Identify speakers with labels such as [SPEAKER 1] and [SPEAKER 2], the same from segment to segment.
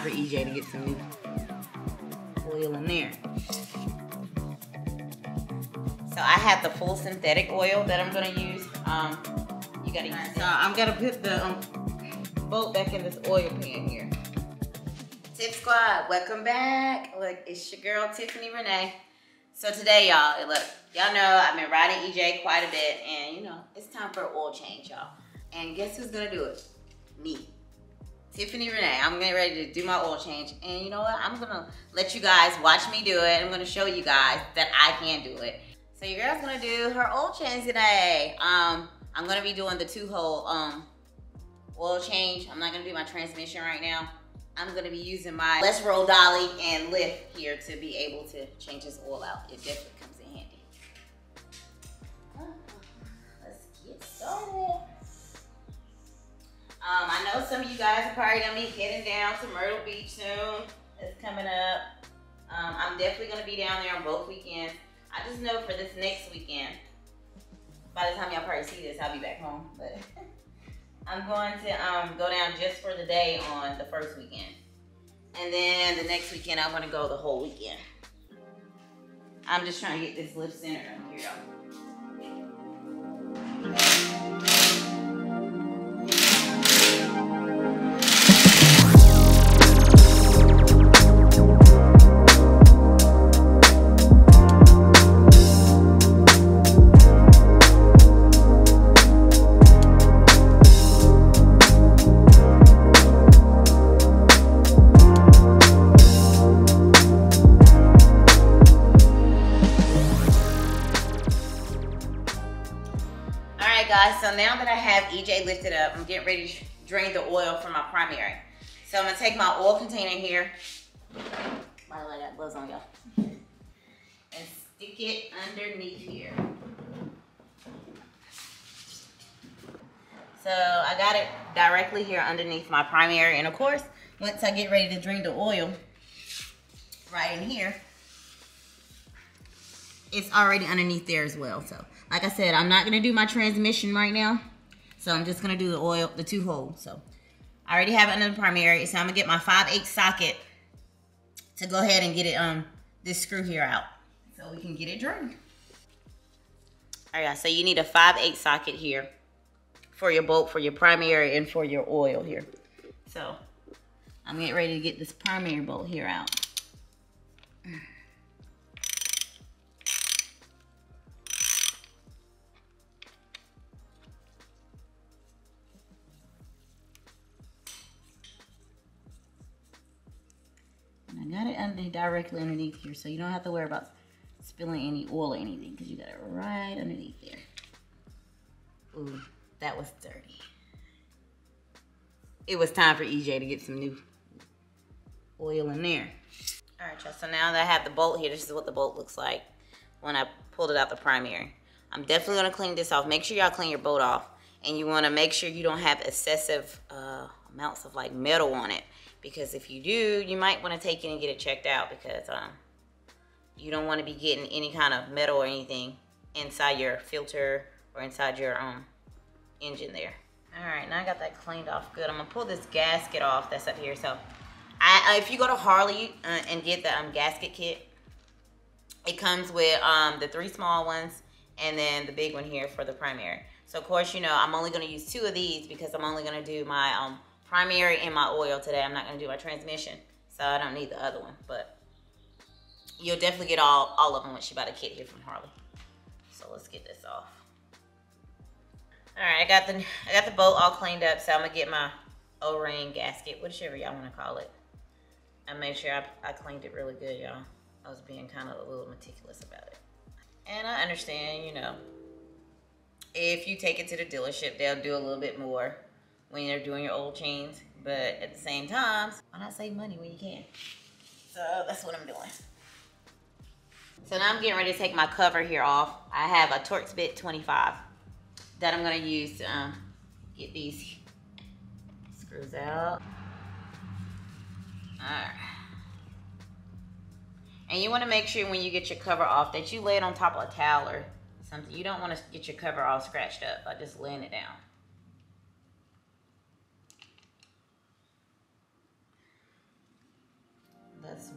[SPEAKER 1] for EJ to get some new oil in there. So I have the full synthetic oil that I'm gonna use. You gotta use. So I'm gonna put the bolt back in this oil pan here. Tip Squad, welcome back. Look, it's your girl Tiffany Renee. So today, y'all, look, y'all know I've been riding EJ quite a bit, and you know it's time for an oil change, y'all. And guess who's gonna do it? Me, Tiffany Renee. I'm getting ready to do my oil change, and you know what? I'm gonna let you guys watch me do it. I'm gonna show you guys that I can do it. So your girl's gonna do her oil change today. I'm gonna be doing the 2-hole oil change. I'm not gonna do my transmission right now. I'm gonna be using my Let's Roll Dolly and lift here to be able to change this oil out. It definitely comes in handy. Let's get started. I know some of you guys are probably gonna be heading down to Myrtle Beach soon. It's coming up. I'm definitely gonna be down there on both weekends. I just know for this next weekend, by the time y'all probably see this, I'll be back home. But I'm going to go down just for the day on the first weekend. And then the next weekend, I'm going to go the whole weekend. I'm just trying to get this lift centered on here, y'all. Guys, so now that I have EJ lifted up, I'm getting ready to drain the oil from my primary. So I'm gonna take my oil container here. By the way, that gloves on, y'all. And stick it underneath here. So I got it directly here underneath my primary. And of course, once I get ready to drain the oil, right in here, it's already underneath there as well. So like I said, I'm not gonna do my transmission right now. So I'm just gonna do the oil, the 2-hole. So I already have it under the primary. So I'm gonna get my 5/8 socket to go ahead and get it this screw here out so we can get it drained. All right, guys, so you need a 5/8 socket here for your bolt, for your primary, and for your oil here. So I'm getting ready to get this primary bolt here out. I got it directly underneath here, so you don't have to worry about spilling any oil or anything, because you got it right underneath there. Ooh, that was dirty. It was time for EJ to get some new oil in there. All right, y'all, so now that I have the bolt here, this is what the bolt looks like when I pulled it out the primary. I'm definitely gonna clean this off. Make sure y'all clean your bolt off, and you wanna make sure you don't have excessive amounts of like metal on it. Because if you do, you might want to take it and get it checked out, because you don't want to be getting any kind of metal or anything inside your filter or inside your engine there. All right, now I got that cleaned off good. I'm gonna pull this gasket off that's up here. So if you go to Harley and get the gasket kit, it comes with the 3 small ones and then the big one here for the primary. So of course, you know, I'm only gonna use 2 of these because I'm only gonna do my primary and my oil today. I'm not gonna do my transmission, so I don't need the other one, but you'll definitely get all of them once you buy the kit here from Harley. So let's get this off. All right, I got the bolt all cleaned up, so I'm gonna get my O-ring gasket, whichever y'all wanna call it. And make sure I cleaned it really good, y'all. I was being kind of a little meticulous about it. And I understand, you know, if you take it to the dealership, they'll do a little bit more when you're doing your oil change, but at the same time, why not save money when you can? So that's what I'm doing. So now I'm getting ready to take my cover here off. I have a Torx bit 25 that I'm gonna use to get these screws out. All right. And you wanna make sure when you get your cover off that you lay it on top of a towel or something. You don't wanna get your cover all scratched up by just laying it down.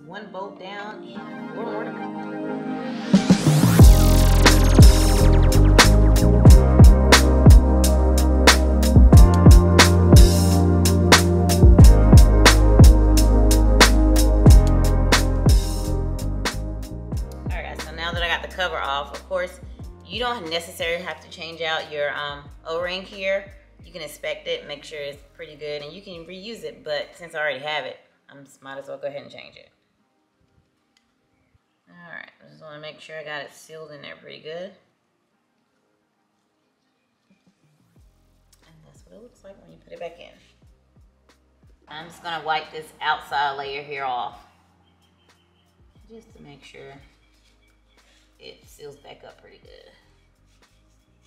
[SPEAKER 1] one bolt down and 4 more to go. Cover off. Of course, you don't necessarily have to change out your O-ring here. You can inspect it, make sure it's pretty good, and you can reuse it. But since I already have it, I might as well go ahead and change it. All right, I just want to make sure I got it sealed in there pretty good. And that's what it looks like when you put it back in. I'm just gonna wipe this outside layer here off, just to make sure it seals back up pretty good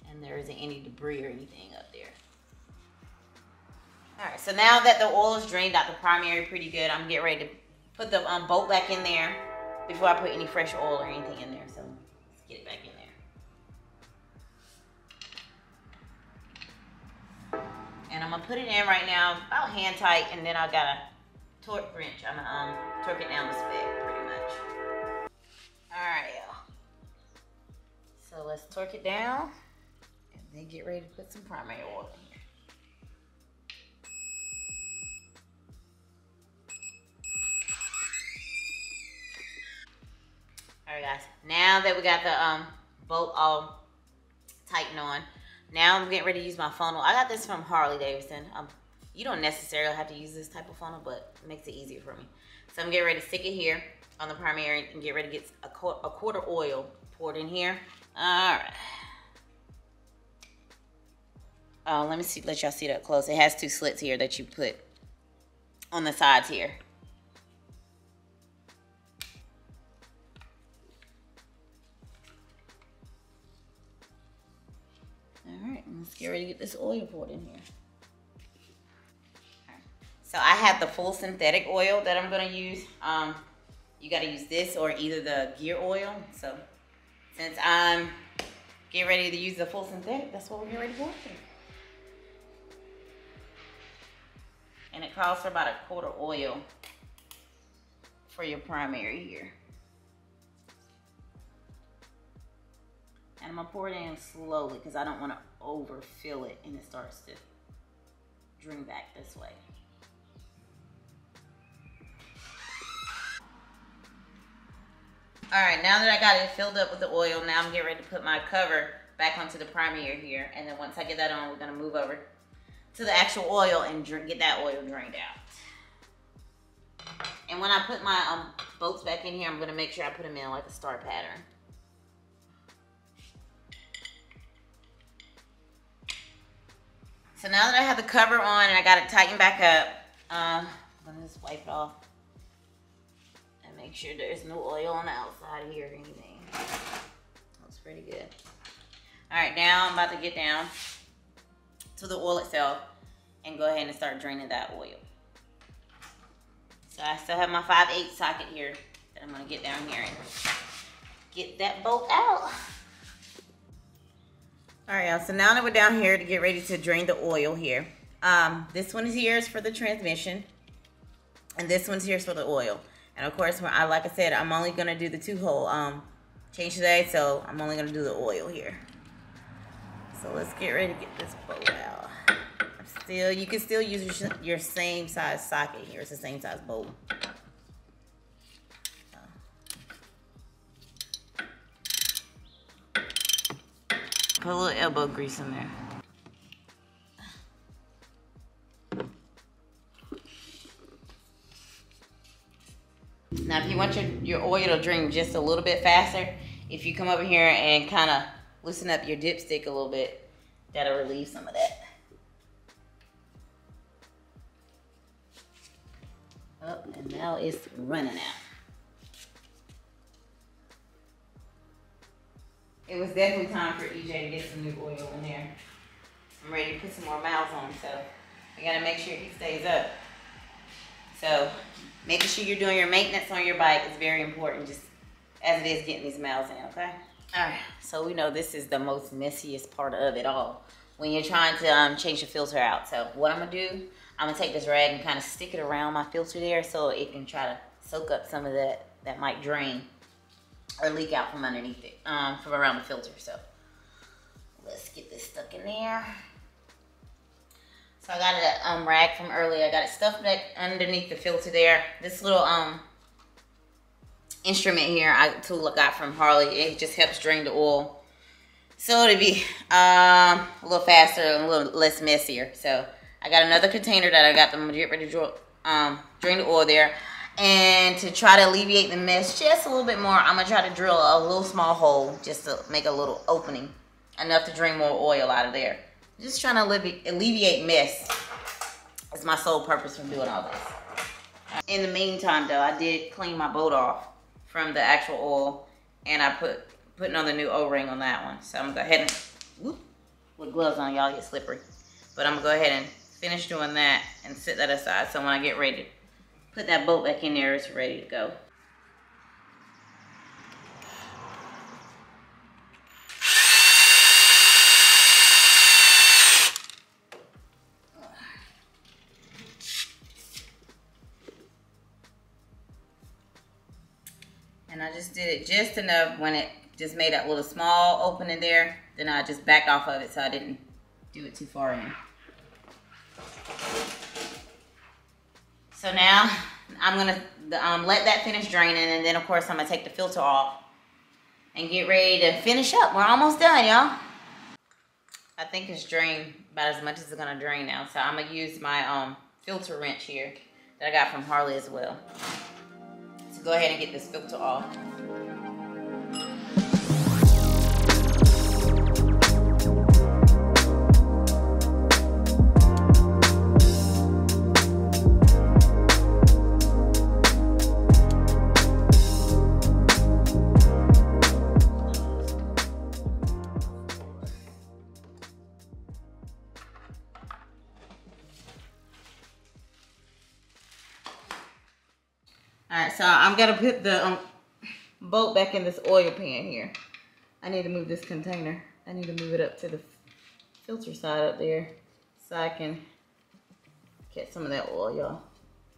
[SPEAKER 1] and there isn't any debris or anything up there. All right, so now that the oil is drained out the primary pretty good, I'm getting ready to put the bolt back in there before I put any fresh oil or anything in there. So let's get it back in there. And I'm gonna put it in right now about hand tight, and then I got a torque wrench. I'm gonna torque it down to spec pretty much. All right, y'all. So let's torque it down and then get ready to put some primary oil in here. All right, guys. Now that we got the bolt all tightened on, now I'm getting ready to use my funnel. I got this from Harley Davidson. You don't necessarily have to use this type of funnel, but it makes it easier for me. So I'm getting ready to stick it here on the primary and get ready to get a quarter oil poured in here. All right. Let me see, let y'all see that close. It has 2 slits here that you put on the sides here. All right, let's get ready to get this oil poured in here. So I have the full synthetic oil that I'm gonna use. You gotta use this or either the gear oil. So since I'm getting ready to use the full synthetic, that's what we're getting ready to pour in. And it calls for about a quarter oil for your primary here. And I'm gonna pour it in slowly because I don't want to overfill it and it starts to drain back this way. All right, now that I got it filled up with the oil, now I'm getting ready to put my cover back onto the primary here. And then once I get that on, we're gonna move over to the actual oil and get that oil drained out. And when I put my bolts back in here, I'm gonna make sure I put them in like a star pattern. So now that I have the cover on and I got it tightened back up, I'm gonna just wipe it off. Make sure there's no oil on the outside here or anything. Looks pretty good. All right, now I'm about to get down to the oil itself and go ahead and start draining that oil. So I still have my 5/8 socket here that I'm gonna get down here and get that bolt out. All right, y'all, so now that we're down here to get ready to drain the oil here. This one here is for the transmission and this one's here for the oil. And of course, like I said, I'm only gonna do the 2-hole change today, so I'm only gonna do the oil here. So let's get ready to get this bolt out. You can still use your same size socket here. It's the same size bolt. Put a little elbow grease in there. Now, if you want your oil to drain just a little bit faster, if you come over here and kind of loosen up your dipstick a little bit, that'll relieve some of that. Oh, and now it's running out. It was definitely time for EJ to get some new oil in there. I'm ready to put some more miles on, so I gotta make sure he stays up. So making sure you're doing your maintenance on your bike is very important, just as it is getting these miles in, okay? All right, so we know this is the most messiest part of it all when you're trying to change the filter out. So what I'm gonna do, I'm gonna take this rag and kind of stick it around my filter there so it can try to soak up some of that might drain or leak out from underneath it, from around the filter. So let's get this stuck in there. So I got a rag from earlier. I got it stuffed back underneath the filter there. This little instrument here, tool I got from Harley, it just helps drain the oil. So it'll be a little faster and a little less messier. So I got another container that I got them to get ready to drain the oil there. And to try to alleviate the mess just a little bit more, I'm gonna try to drill a little small hole just to make a little opening, enough to drain more oil out of there. Just trying to alleviate mess. That's my sole purpose from doing all this. In the meantime though, I did clean my boat off from the actual oil, and I putting on the new O-ring on that one. So I'm gonna go ahead and, whoop, with gloves on, y'all get slippery. But I'm gonna go ahead and finish doing that and set that aside. So when I get ready to put that bolt back in there, it's ready to go. And I just did it just enough when it just made that little small opening there. Then I just backed off of it so I didn't do it too far in. So now I'm gonna let that finish draining, and then of course I'm gonna take the filter off and get ready to finish up. We're almost done, y'all. I think it's drained about as much as it's gonna drain now. So I'm gonna use my filter wrench here that I got from Harley as well. So go ahead and get this filter off. Alright, so I'm going to put the bolt back in this oil pan here. I need to move this container. I need to move it up to the filter side up there so I can get some of that oil, y'all.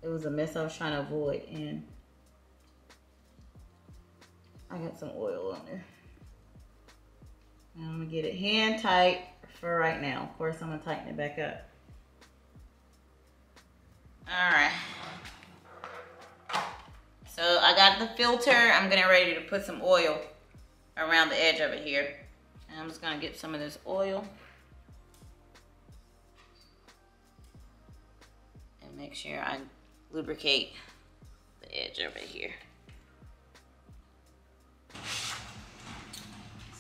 [SPEAKER 1] It was a mess I was trying to avoid, and I got some oil on there. And I'm going to get it hand tight for right now. Of course, I'm going to tighten it back up. Alright. So I got the filter. I'm getting ready to put some oil around the edge of it here. And I'm just gonna get some of this oil and make sure I lubricate the edge over here.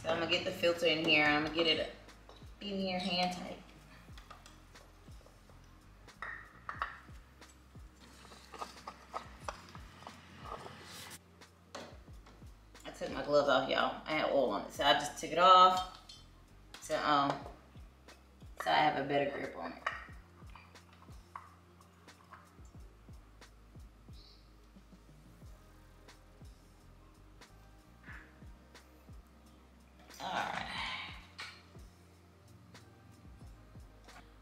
[SPEAKER 1] So I'm gonna get the filter in here. I'm gonna get it in here hand tight. Took my gloves off, y'all. I had oil on it, so I just took it off so I have a better grip on it. Alright.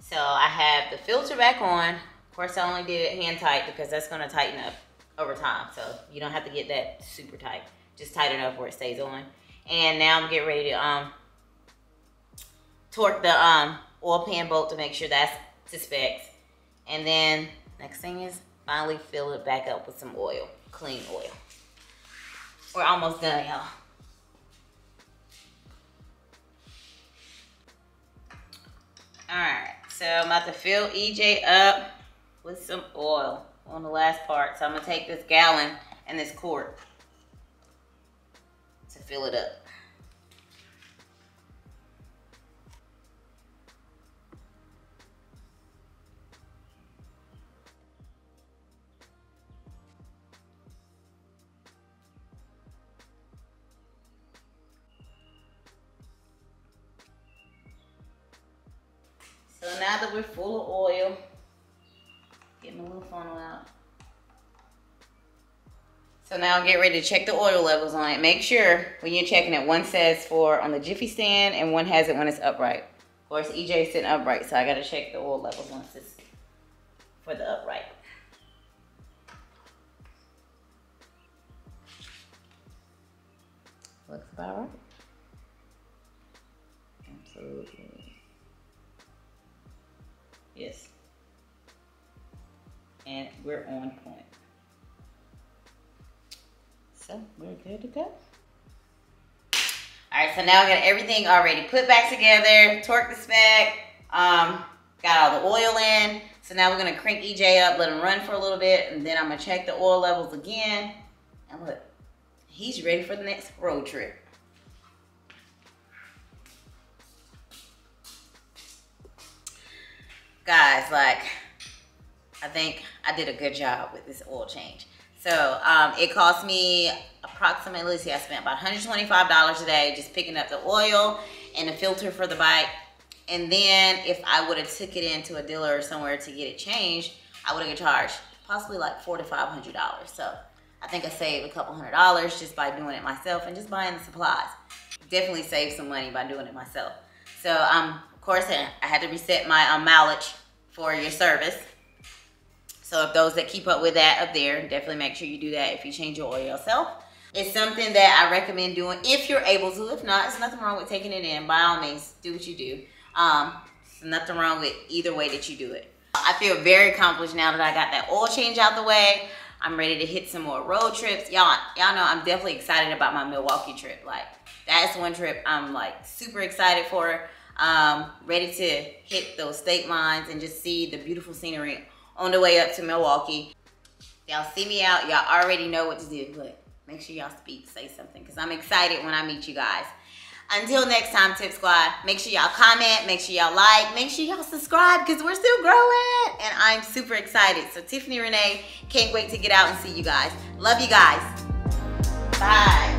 [SPEAKER 1] So I have the filter back on. Of course, I only did it hand tight because that's going to tighten up over time. So you don't have to get that super tight. Just tight enough where it stays on. And now I'm getting ready to torque the oil pan bolt to make sure that's to specs. And then next thing is finally fill it back up with some oil, clean oil. We're almost done, y'all. Alright, so I'm about to fill EJ up with some oil on the last part. So I'm gonna take this gallon and this quart to fill it up. So now that we're full of oil, get my little funnel out. So now get ready to check the oil levels on it. Make sure when you're checking it, one says for on the Jiffy stand and one has it when it's upright. Of course, EJ is sitting upright, so I gotta check the oil levels once it's for the upright. Looks about right. Absolutely. Yes. And we're on point. So we're good to go. All right, so now I got everything already put back together, torque the spec, got all the oil in. So now we're gonna crank EJ up, let him run for a little bit, and then I'm gonna check the oil levels again. And look, he's ready for the next road trip. Guys, like, I think I did a good job with this oil change. So it cost me approximately, see, I spent about $125 a day just picking up the oil and the filter for the bike. And then if I would have took it into a dealer or somewhere to get it changed, I would have charged possibly like $400 to $500. So I think I saved a couple $100 just by doing it myself and just buying the supplies. Definitely saved some money by doing it myself. So of course I had to reset my mileage for your service. So if those that keep up with that up there, definitely make sure you do that if you change your oil yourself. It's something that I recommend doing if you're able to. If not, there's nothing wrong with taking it in. By all means, do what you do. There's nothing wrong with either way that you do it. I feel very accomplished now that I got that oil change out the way. I'm ready to hit some more road trips. Y'all know I'm definitely excited about my Milwaukee trip. Like, that's one trip I'm like super excited for. Ready to hit those state lines and just see the beautiful scenery on the way up to Milwaukee. Y'all see me out, y'all already know what to do, but make sure y'all say something, because I'm excited when I meet you guys. Until next time, Tip Squad, make sure y'all comment, make sure y'all like, make sure y'all subscribe, because we're still growing, and I'm super excited. So Tiffany Renee, can't wait to get out and see you guys. Love you guys. Bye.